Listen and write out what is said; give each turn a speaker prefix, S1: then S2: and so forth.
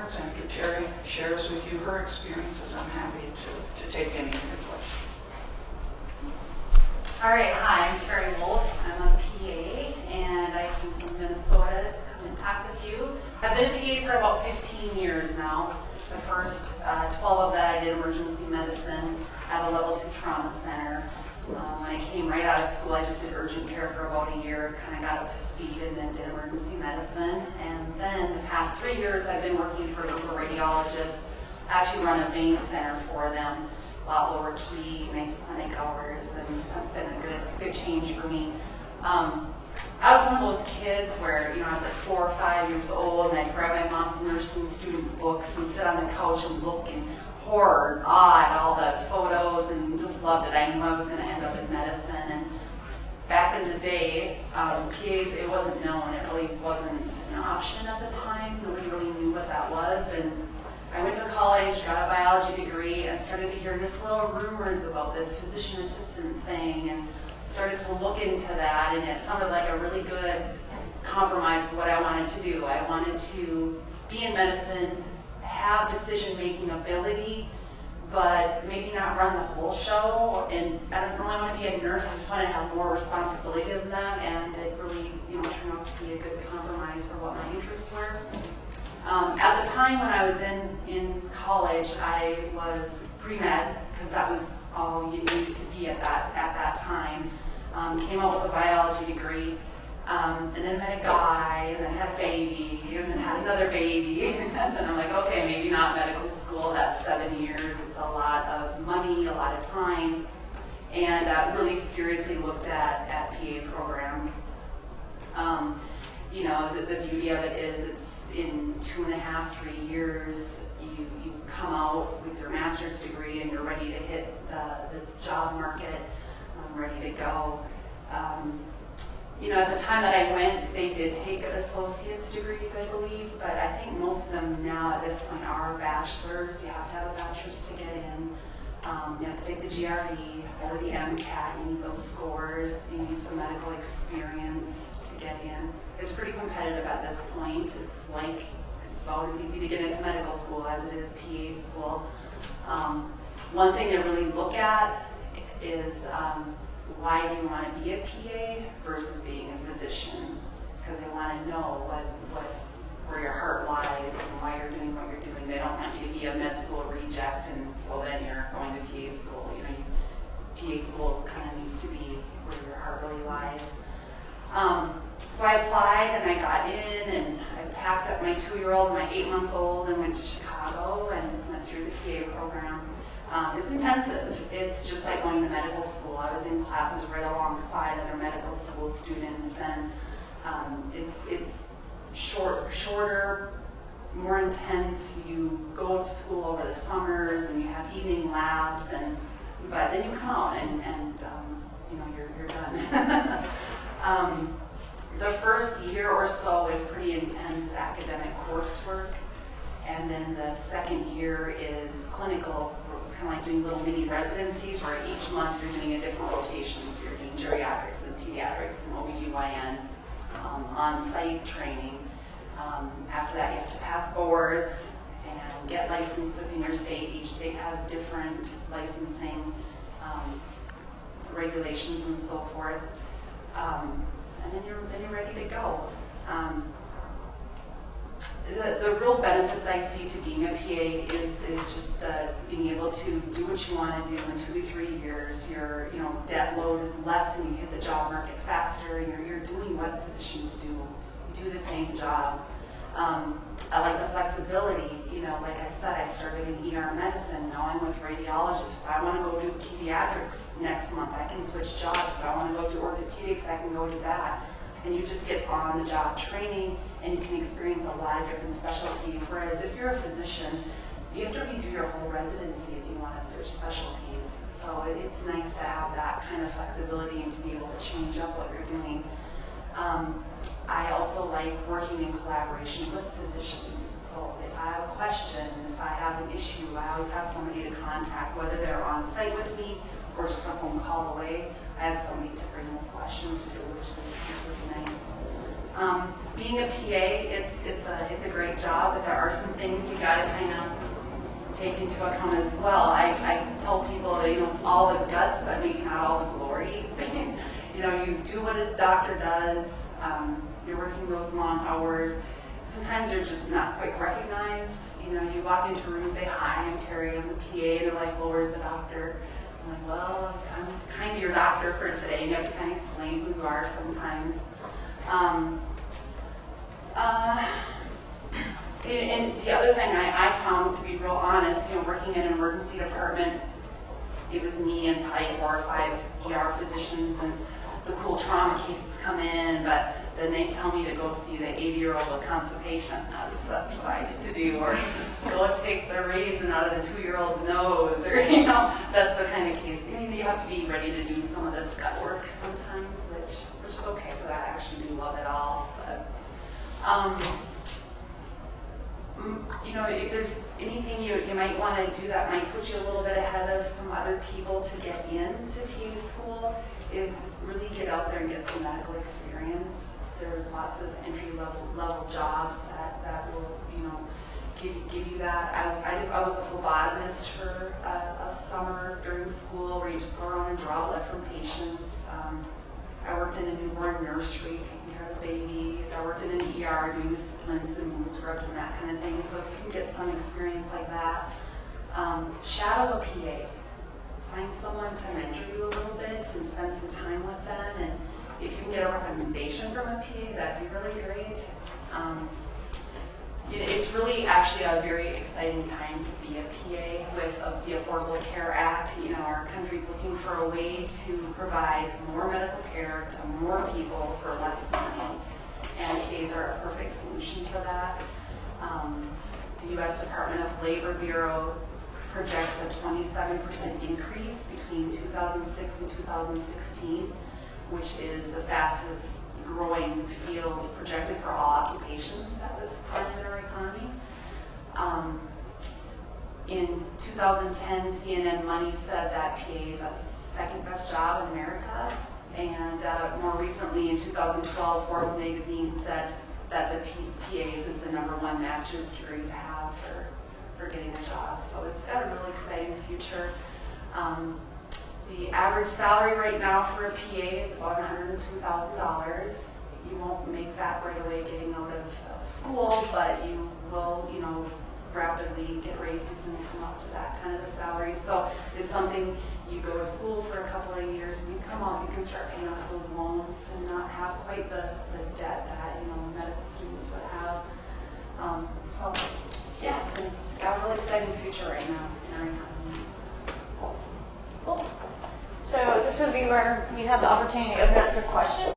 S1: programs, and after Terri shares with you her experiences, I'm happy to take any of your questions.
S2: All right, hi, I'm Terri Wolfe. I'm a PA, and I came from Minnesota to come and talk with you. I've been a PA for about 15 years now. The first 12 of that I did emergency medicine at a level 2 trauma center. When I came right out of school, I just did urgent care for about a year, kind of got up to speed, and then did emergency medicine. And then the past 3 years, I've been working for a group of radiologists. I actually run a vein center for them. A lot lower key, nice clinic hours, and that's been a good change for me. I was one of those kids where, I was like 4 or 5 years old, and I'd grab my mom's nursing student books and sit on the couch and look in horror and awe at all the photos, and just loved it. I knew I was going to end up in medicine. And back in the day, PAs, it wasn't known. It really wasn't an option at the time. Nobody really knew what that was. And I went to college, got a biology degree, and started to hear just little rumors about this physician assistant thing, and started to look into that, and it sounded like a really good compromise for what I wanted to do. I wanted to be in medicine, have decision-making ability, but maybe not run the whole show, and I don't really want to be a nurse. I just want to have more responsibility than that, and it really turned out to be a good compromise for what my interests were. At the time when I was in college, I was pre-med, because that was all you needed to be at that time. Came out with a biology degree, and then met a guy, and then had a baby, and then had another baby. And then I'm like, okay, maybe not medical school. That's 7 years. It's a lot of money, a lot of time, and really seriously looked at PA programs. The beauty of it is it's in 2.5, 3 years, you come out with your master's degree and you're ready to hit the job market, ready to go. At the time that I went, they did take associate's degrees, I believe, but I think most of them now at this point are bachelors. You have to have a bachelor's to get in. You have to take the GRE or the MCAT. You need those scores. You need some medical experience to get in. It's pretty competitive at this point. It's about as easy to get into medical school as it is PA school. One thing to really look at is why do you want to be a PA versus being a physician? Because they want to know where your heart lies and why you're doing what you're doing. They don't want you to be a med school reject, and so then you're going to PA school. PA school kind of needs to be where your heart really lies. So I applied and I got in, and I packed up my 2-year-old and my 8-month-old and went to Chicago and went through the PA program. It's intensive. It's just like going to medical school. I was in classes right alongside other medical school students, and it's shorter, more intense. You go to school over the summers, and you have evening labs, but then you come out and you're done. The first year or so is pretty intense academic coursework, and then the second year is clinical. It's kind of like doing little mini residencies where each month you're doing a different rotation. So you're doing geriatrics and pediatrics and OBGYN, on-site training. After that, you have to pass boards and get licensed within your state. Each state has different licensing regulations and so forth. And then you're ready to go. The real benefits I see to being a PA is just being able to do what you want to do in 2 to 3 years. Your debt load is less, and you hit the job market faster, and you're doing what physicians do. You do the same job. I like the flexibility. Like I said, I started in ER medicine. Now I'm with radiologists. If I want to go do pediatrics next month, I can switch jobs. If I want to go do orthopedics, I can go do that. And you just get on-the-job training, and you can experience a lot of different specialties. Whereas if you're a physician, you have to redo your whole residency if you want to switch specialties. So it's nice to have that kind of flexibility and to be able to change up what you're doing. I also like working in collaboration with physicians. So if I have a question, if I have an issue, I always have somebody to contact, whether they're on site with me or just a phone call away. I have somebody to bring those questions to, which is really nice. Being a PA, it's a great job, but there are some things you gotta kind of take into account as well. I tell people that, you know, it's all the guts, but maybe not all the glory. You know, you do what a doctor does. You're working those long hours. Sometimes you're just not quite recognized. You know, you walk into a room and say, "Hi, I'm Terri, I'm the PA." They're like, "Well, where's the doctor?" I'm like, "Well, I'm kind of your doctor for today." And you have to kind of explain who you are sometimes. And the other thing I found, to be real honest, you know, working in an emergency department, it was me and probably 4 or 5 ER physicians, and the cool trauma cases come in, but then they tell me to go see the 80-year-old with constipation. That's what I get to do. Or go take the raisin out of the 2-year-old's nose, or, you know, that's the kind of case. I mean, you have to be ready to do some of this gut work sometimes, which is okay for that. I actually do love it all. But, you know, if there's anything you might want to do that might put you a little bit ahead of some other people to get into PA school, is really get out there and get some medical experience. There's lots of entry level jobs that will, you know, give you that. I was a phlebotomist for a summer during school, where you just go around and draw blood from patients. I worked in a newborn nursery taking care of the babies. I worked in an ER doing the splints and wound scrubs and that kind of thing. So if you can get some experience like that, shadow a PA. Find someone to mentor you a little bit and spend some time with them. And if you can get a recommendation from a PA, that'd be really great. It's really actually a very exciting time to be a PA with the Affordable Care Act. You know, our country's looking for a way to provide more medical care to more people for less money, and PAs are a perfect solution for that. The U.S. Department of Labor Bureau projects a 27% increase between 2006 and 2016, which is the fastest growing field projected for all occupations at this time in our economy. In 2010, CNN Money said that PAs, that's the second best job in America. And more recently, in 2012, Forbes magazine said that the PAs is the #1 master's degree to have for getting a job. So it's got a really exciting future. The average salary right now for a PA is about $102,000. You won't make that right away getting out of school, but you will, you know, rapidly get raises and come up to that kind of a salary. So it's something you go to school for a couple of years, and you come out, you can start paying off those loans and not have quite the debt that, you know, medical students would have. So yeah, it's got a really exciting future right now in our economy.
S3: Cool. So this would be where you have the opportunity to open up your questions.